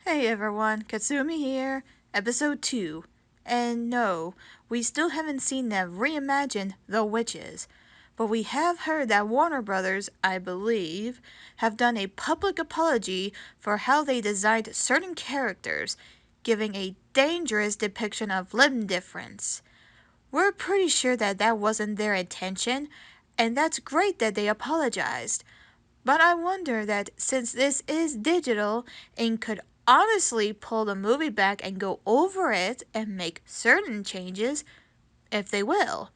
Hey everyone, Katsumi here, episode 2. And no, we still haven't seen them reimagine The Witches, but we have heard that Warner Brothers, I believe, have done a public apology for how they designed certain characters, giving a dangerous depiction of limb difference. We're pretty sure that that wasn't their intention, and that's great that they apologized. But I wonder that since this is digital and could honestly pull the movie back and go over it and make certain changes, if they will.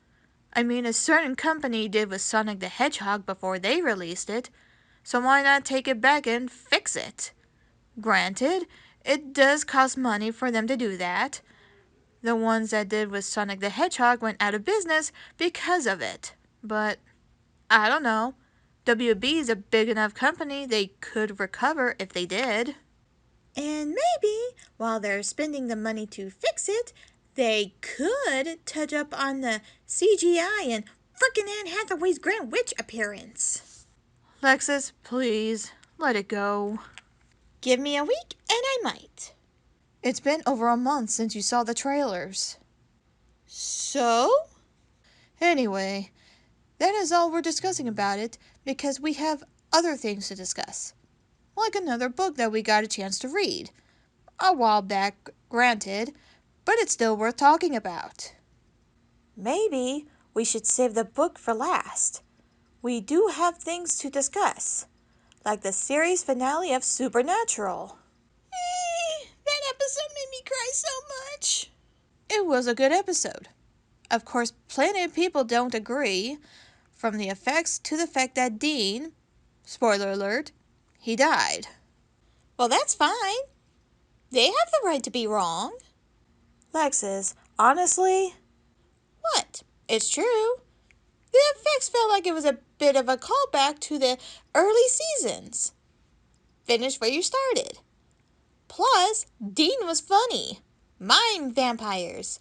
I mean, a certain company did with Sonic the Hedgehog before they released it, so why not take it back and fix it? Granted, it does cost money for them to do that. The ones that did with Sonic the Hedgehog went out of business because of it. But I don't know. WB is a big enough company they could recover if they did. And maybe, while they're spending the money to fix it, they could touch up on the CGI and frickin' Anne Hathaway's Grand Witch appearance. Lexis, please, let it go. Give me a week and I might. It's been over a month since you saw the trailers. So? Anyway, that is all we're discussing about it because we have other things to discuss. Like another book that we got a chance to read. A while back, granted, but it's still worth talking about. Maybe we should save the book for last. We do have things to discuss, like the series finale of Supernatural. That episode made me cry so much. It was a good episode. Of course, plenty of people don't agree, from the effects to the fact that Dean, spoiler alert, he died. Well, that's fine. They have the right to be wrong. Lexis, honestly, what? It's true. The effects felt like it was a bit of a callback to the early seasons. Finish where you started. Plus, Dean was funny. Mime vampires.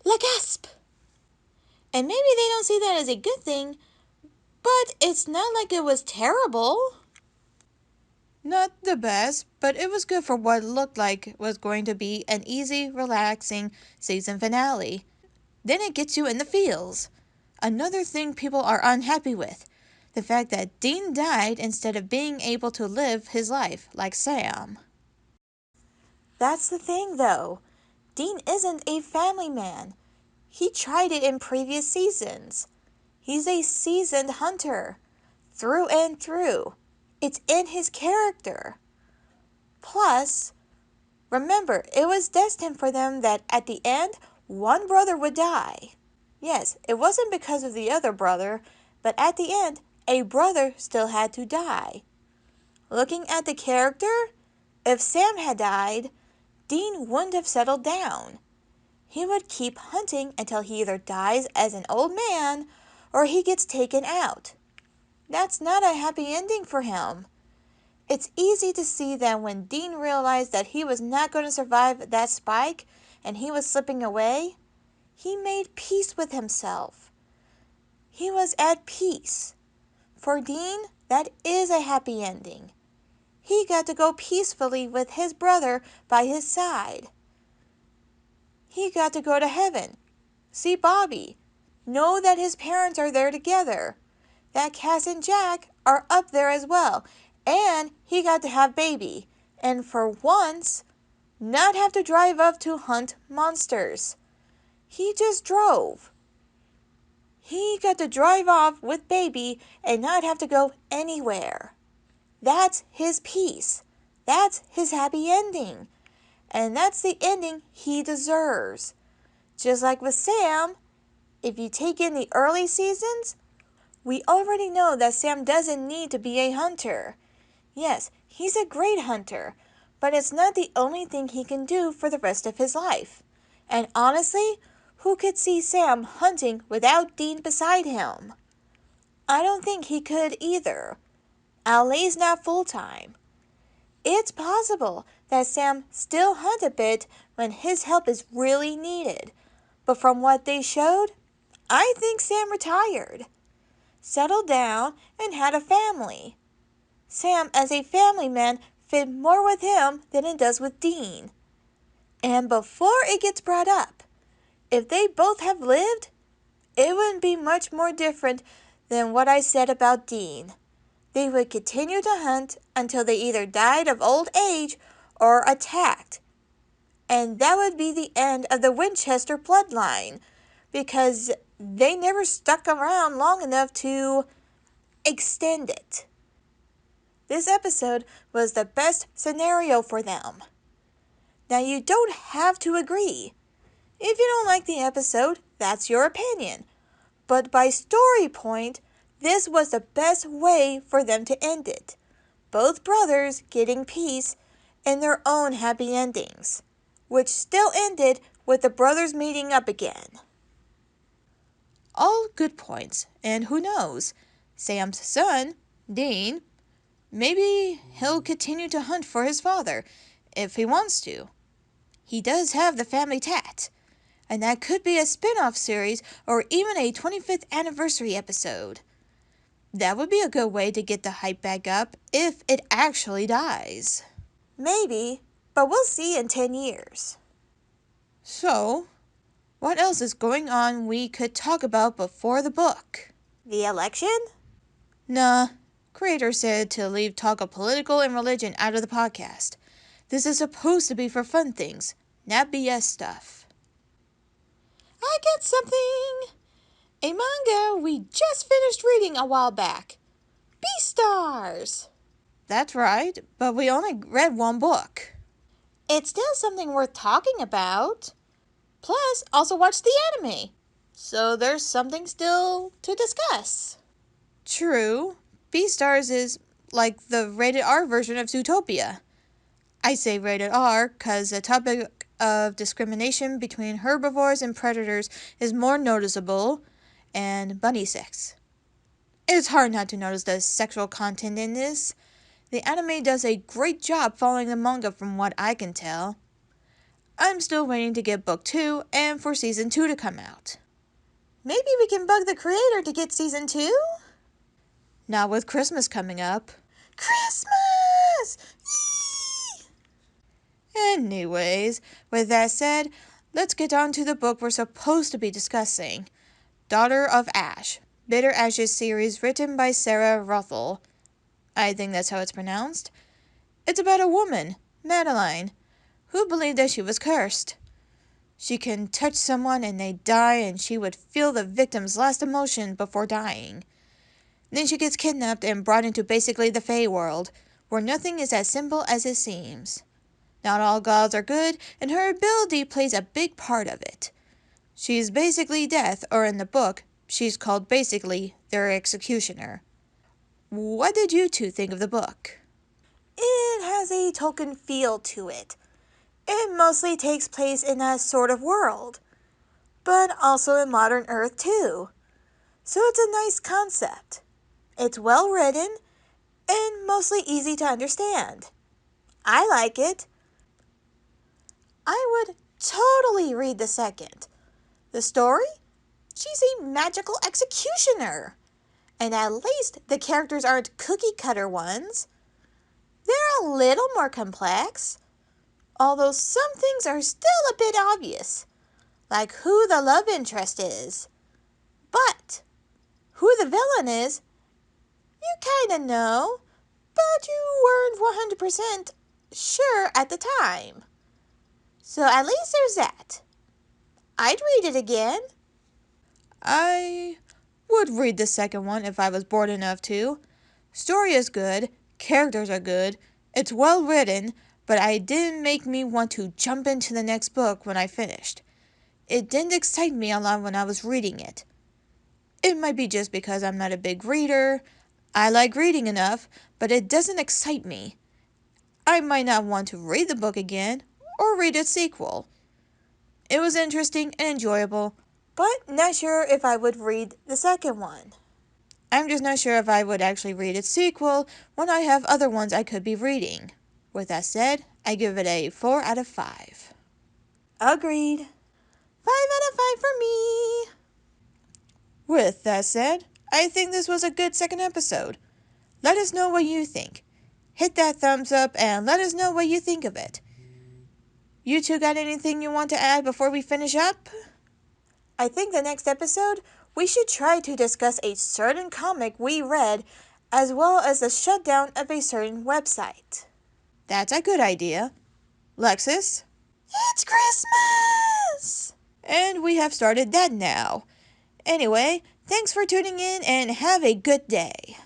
La gasp! And maybe they don't see that as a good thing, but it's not like it was terrible. Not the best, but it was good for what looked like was going to be an easy, relaxing season finale. Then it gets you in the feels. Another thing people are unhappy with, the fact that Dean died instead of being able to live his life like Sam. That's the thing, though. Dean isn't a family man. He tried it in previous seasons. He's a seasoned hunter, through and through. It's in his character. Plus, remember, it was destined for them that at the end, one brother would die. Yes, it wasn't because of the other brother, but at the end, a brother still had to die. Looking at the character, if Sam had died, Dean wouldn't have settled down. He would keep hunting until he either dies as an old man or he gets taken out. That's not a happy ending for him. It's easy to see that when Dean realized that he was not going to survive that spike and he was slipping away, he made peace with himself. He was at peace. For Dean, that is a happy ending. He got to go peacefully with his brother by his side. He got to go to heaven, see Bobby, know that his parents are there together, that Cass and Jack are up there as well, and he got to have baby, and for once, not have to drive up to hunt monsters. He just drove. He got to drive off with baby and not have to go anywhere. That's his peace. That's his happy ending. And that's the ending he deserves. Just like with Sam, if you take in the early seasons, we already know that Sam doesn't need to be a hunter. Yes, he's a great hunter, but it's not the only thing he can do for the rest of his life. And honestly, who could see Sam hunting without Dean beside him? I don't think he could either. LA's not full-time. It's possible that Sam still hunts a bit when his help is really needed, but from what they showed, I think Sam retired, settled down, and had a family. Sam, as a family man, fit more with him than it does with Dean. And before it gets brought up, if they both have lived, it wouldn't be much more different than what I said about Dean. They would continue to hunt until they either died of old age or attacked. And that would be the end of the Winchester bloodline, because they never stuck around long enough to extend it. This episode was the best scenario for them. Now, you don't have to agree. If you don't like the episode, that's your opinion. But by story point, this was the best way for them to end it. Both brothers getting peace and their own happy endings, which still ended with the brothers meeting up again. All good points, and who knows? Sam's son, Dean, maybe he'll continue to hunt for his father, if he wants to. He does have the family tat, and that could be a spin-off series or even a 25th anniversary episode. That would be a good way to get the hype back up if it actually dies. Maybe, but we'll see in 10 years. So, what else is going on we could talk about before the book? The election? Nah, creator said to leave talk of political and religion out of the podcast. This is supposed to be for fun things, not BS stuff. I got something! A manga we just finished reading a while back. Beastars! That's right, but we only read one book. It's still something worth talking about. Plus, also watch the anime. So there's something still to discuss. True. Beastars is like the rated R version of Zootopia. I say rated R because the topic of discrimination between herbivores and predators is more noticeable, and bunny sex. It's hard not to notice the sexual content in this. The anime does a great job following the manga from what I can tell. I'm still waiting to get book 2 and for season 2 to come out. Maybe we can bug the creator to get season 2? Not with Christmas coming up. Christmas! Yee! Anyways, with that said, let's get on to the book we're supposed to be discussing. Daughter of Ash, Bitter Ashes series written by Sarah Rothel. I think that's how it's pronounced. It's about a woman, Madeline, who believed that she was cursed. She can touch someone and they die, and she would feel the victim's last emotion before dying. Then she gets kidnapped and brought into basically the Fae world, where nothing is as simple as it seems. Not all gods are good, and her ability plays a big part of it. She's basically death, or in the book, she's called basically their executioner. What did you two think of the book? It has a Tolkien feel to it. It mostly takes place in that sort of world, but also in modern Earth too. So it's a nice concept. It's well written and mostly easy to understand. I like it. I would totally read the second. The story? She's a magical executioner. And at least the characters aren't cookie-cutter ones. They're a little more complex, although some things are still a bit obvious, like who the love interest is. But who the villain is, you kinda know, but you weren't 100% sure at the time. So at least there's that. I'd read it again. I would read the second one if I was bored enough to. Story is good, characters are good, it's well written, but it didn't make me want to jump into the next book when I finished. It didn't excite me a lot when I was reading it. It might be just because I'm not a big reader. I like reading enough, but it doesn't excite me. I might not want to read the book again or read its sequel. It was interesting and enjoyable, but not sure if I would read the second one. I'm just not sure if I would actually read its sequel when I have other ones I could be reading. With that said, I give it a 4 out of 5. Agreed. 5 out of 5 for me. With that said, I think this was a good second episode. Let us know what you think. hit that thumbs up and let us know what you think of it. You two got anything you want to add before we finish up? I think the next episode, we should try to discuss a certain comic we read, as well as the shutdown of a certain website. That's a good idea. Lexis? It's Christmas! And we have started that now. Anyway, thanks for tuning in and have a good day.